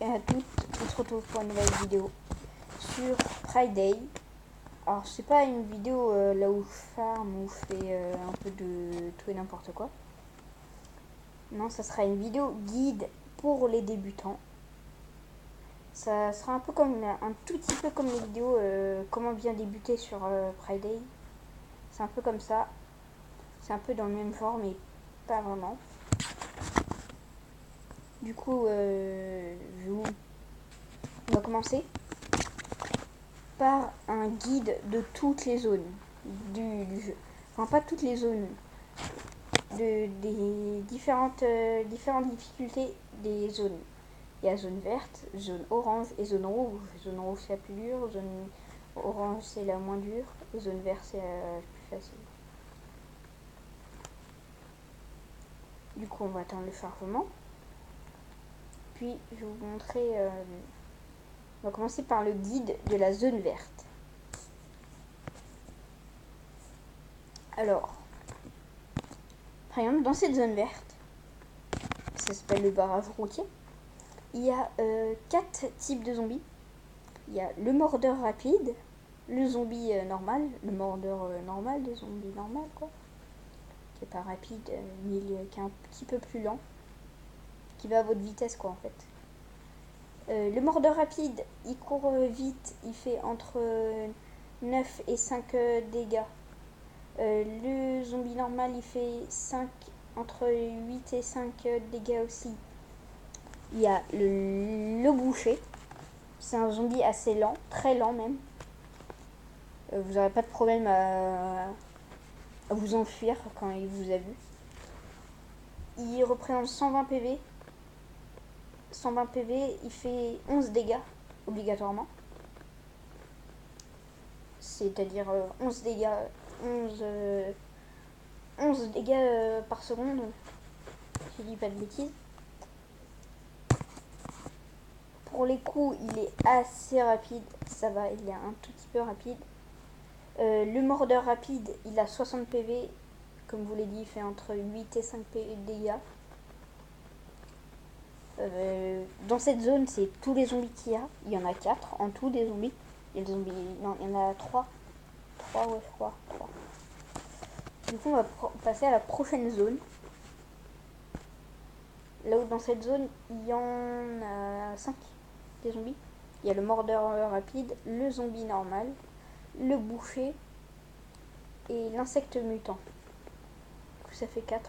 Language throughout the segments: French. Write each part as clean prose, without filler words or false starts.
et à toutes, on se retrouve pour une nouvelle vidéo sur Friday. Alors c'est pas une vidéo là où je farm, où je fais un peu de tout et n'importe quoi. Non, ça sera une vidéo guide pour les débutants. Ça sera un peu comme, un tout petit peu comme les vidéos comment bien débuter sur Friday. C'est un peu comme ça. C'est un peu dans le même genre mais pas vraiment. Du coup, on va commencer par un guide de toutes les zones du jeu. Enfin, pas toutes les zones, des différentes difficultés des zones. Il y a zone verte, zone orange et zone rouge. Zone rouge c'est la plus dure, zone orange c'est la moins dure, et zone verte c'est la plus facile. Du coup, on va attendre le chargement. Puis, je vais vous montrer. On va commencer par le guide de la zone verte. Alors, par exemple, dans cette zone verte, ça s'appelle le barrage routier, il y a 4 types de zombies. Il y a le mordeur rapide, le zombie normal, le mordeur normal, le zombie normal, quoi, qui est pas rapide, mais qui est un petit peu plus lent, qui va à votre vitesse, quoi, en fait. Le mordeur rapide, il court vite, il fait entre 9 et 5 dégâts. Le zombie normal, il fait entre 8 et 5 dégâts aussi. Il y a le boucher. C'est un zombie assez lent, très lent même. Vous n'aurez pas de problème à vous enfuir quand il vous a vu. Il représente 120 PV. 120 PV, il fait 11 dégâts obligatoirement. C'est-à-dire 11 dégâts, 11 dégâts par seconde. Je dis pas de bêtises. Pour les coups, il est assez rapide. Ça va, il est un tout petit peu rapide. Le mordeur rapide, il a 60 PV. Comme vous l'ai dit, il fait entre 8 et 5 dégâts. Dans cette zone, c'est tous les zombies qu'il y a. Il y en a 4 en tout des zombies. Il y a des zombies. Non, il y en a 3. 3, ouais, je crois. 3. Du coup, on va passer à la prochaine zone. Là où dans cette zone, il y en a 5 des zombies. Il y a le mordeur rapide, le zombie normal, le boucher et l'insecte mutant. Du coup, ça fait 4.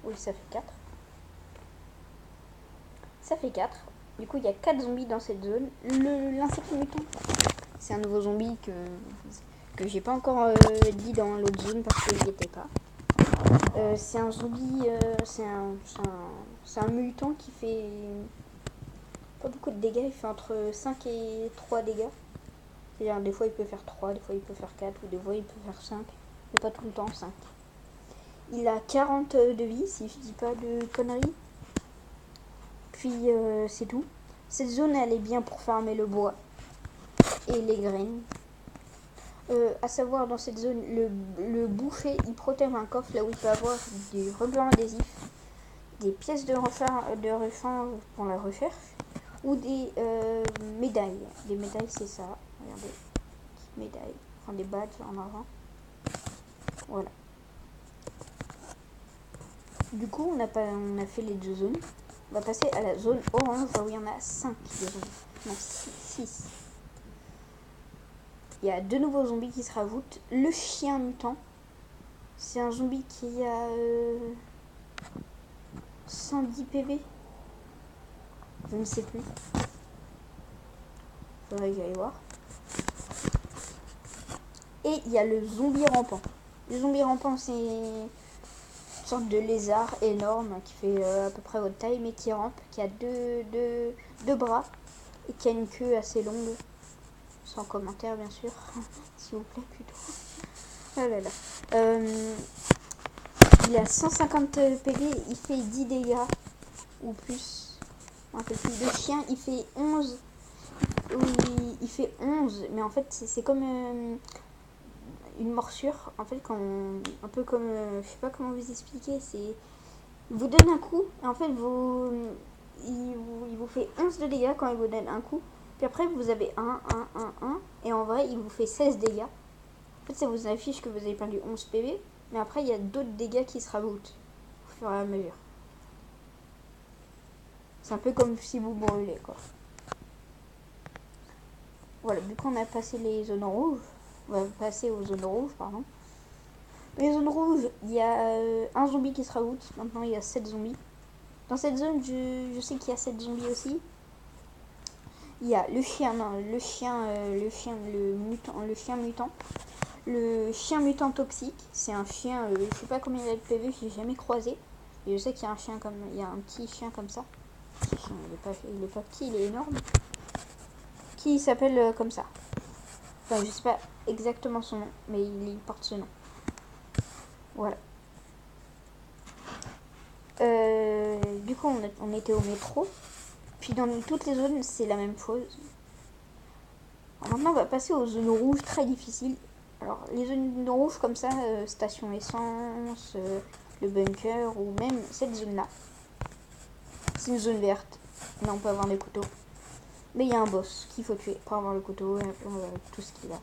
Oui, ça fait 4. Ça fait 4. Du coup, il y a 4 zombies dans cette zone. L'insecte mutant, c'est un nouveau zombie que j'ai pas encore dit dans l'autre zone parce que j'y étais pas. C'est un zombie, c'est un mutant qui fait pas beaucoup de dégâts. Il fait entre 5 et 3 dégâts. C'est-à-dire, des fois il peut faire 3, des fois il peut faire 4, ou des fois il peut faire 5. Mais pas tout le temps 5. Il a 40 de vie, si je dis pas de conneries. Puis c'est tout. Cette zone, elle est bien pour farmer le bois et les graines. À savoir, dans cette zone, le boucher, il protège un coffre là où il peut avoir des rublants adhésifs, des pièces de rechange pour la recherche, ou des médailles. Des médailles, c'est ça. Regardez, médailles, enfin des badges en argent. Voilà. Du coup, on a fait les 2 zones. On va passer à la zone orange, là où il y en a 5 des zombies. Non, 6. Il y a 2 nouveaux zombies qui se rajoutent. Le chien mutant. C'est un zombie qui a 110 PV. Je ne sais plus. Faudrait que j'aille voir. Et il y a le zombie rampant. Le zombie rampant, c'est une sorte de lézard énorme qui fait à peu près votre taille, mais qui rampe, qui a deux bras et qui a une queue assez longue. Sans commentaire, bien sûr. S'il vous plaît, plutôt. Oh là là. Il a 150 PV, il fait 10 dégâts ou plus. Un peu plus. Le chien, il fait 11. Oui, il fait 11, mais en fait, c'est comme une morsure. En fait, un peu comme. Je sais pas comment vous expliquer. C'est. Il vous donne un coup, et en fait, fait 11 de dégâts quand il vous donne un coup. Puis après, vous avez 1. Et en vrai, il vous fait 16 dégâts. En fait, ça vous affiche que vous avez perdu 11 PV. Mais après, il y a d'autres dégâts qui se rajoutent au fur et à mesure. C'est un peu comme si vous brûlez, quoi. Voilà, vu qu'on a passé les zones rouges, on va passer aux zones rouges, pardon. Les zones rouges, il y a un zombie qui se rajoute. Maintenant, il y a 7 zombies. Dans cette zone, je sais qu'il y a 7 zombies aussi. Il y a le chien, non, le chien mutant, le chien mutant toxique. C'est un chien, je sais pas combien il a de PV, j'ai jamais croisé. Et je sais qu'il y a un chien comme, il y a un petit chien comme ça. Ce chien, il est pas petit, il est énorme. Qui s'appelle comme ça. Enfin, je sais pas exactement son nom, mais il porte ce nom. Voilà. Du coup, on était au métro. Puis dans toutes les zones, c'est la même chose. Alors maintenant, on va passer aux zones rouges très difficiles. Alors, les zones rouges comme ça, station essence, le bunker, ou même cette zone-là. C'est une zone verte. Là, on peut avoir des couteaux. Mais il y a un boss qu'il faut tuer pour avoir le couteau, tout ce qu'il a,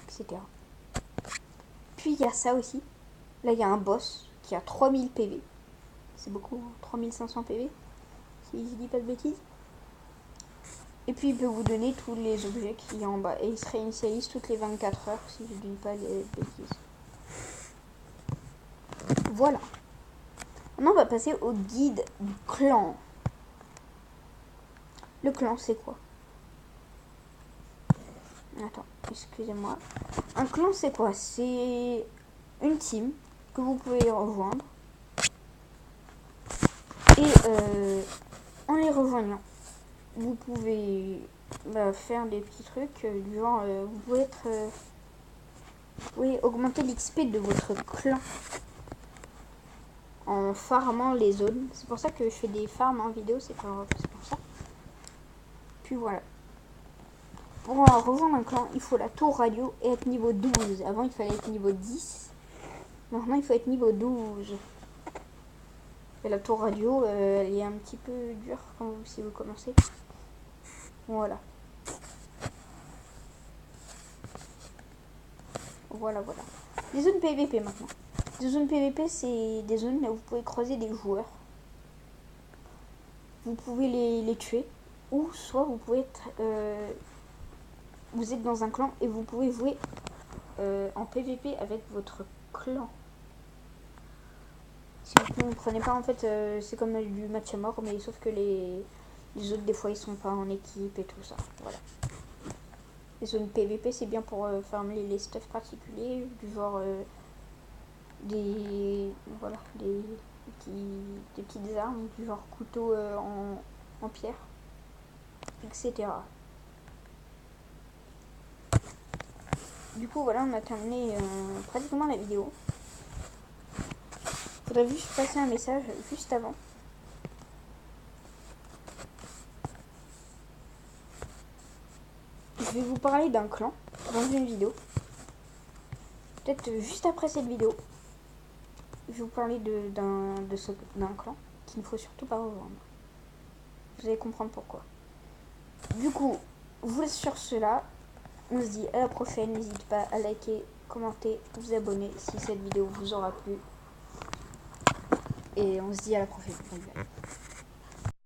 etc. Puis il y a ça aussi. Là, il y a un boss qui a 3000 PV. C'est beaucoup, 3500 PV, si je dis pas de bêtises. Et puis il peut vous donner tous les objets qu'il y a en bas. Et il se réinitialise toutes les 24 heures, si je dis pas de bêtises. Voilà. Maintenant, on va passer au guide du clan. Le clan, c'est quoi? Attends, excusez-moi. Un clan, c'est quoi? C'est une team que vous pouvez rejoindre. Et en les rejoignant, vous pouvez faire des petits trucs du genre, vous pouvez augmenter l'XP de votre clan en farmant les zones. C'est pour ça que je fais des farms en vidéo, c'est pour ça. Puis voilà. Pour rejoindre un clan, il faut la tour radio et être niveau 12. Avant, il fallait être niveau 10. Maintenant, il faut être niveau 12. Et la tour radio, elle est un petit peu dure si vous commencez. Voilà. Voilà. Les zones PVP maintenant. Les zones PVP, c'est des zones où vous pouvez croiser des joueurs. Vous pouvez les tuer. Ou soit vous pouvez être... vous êtes dans un clan et vous pouvez jouer en PVP avec votre clan. Si vous ne comprenez pas, en fait, c'est comme du match à mort, mais sauf que les autres, des fois, ils sont pas en équipe et tout ça. Voilà. Les zones PVP, c'est bien pour farmer les stuffs particuliers, du genre des petites armes, du genre couteau en pierre, etc. Du coup, voilà, on a terminé pratiquement la vidéo. Faudrait juste passer un message juste avant. Je vais vous parler d'un clan dans une vidéo. Peut-être juste après cette vidéo. Je vais vous parler d'un clan qu'il ne faut surtout pas rejoindre. Vous allez comprendre pourquoi. Du coup, vous laisse sur cela. On se dit à la prochaine. N'hésitez pas à liker, commenter, vous abonner si cette vidéo vous aura plu. Et on se dit à la prochaine.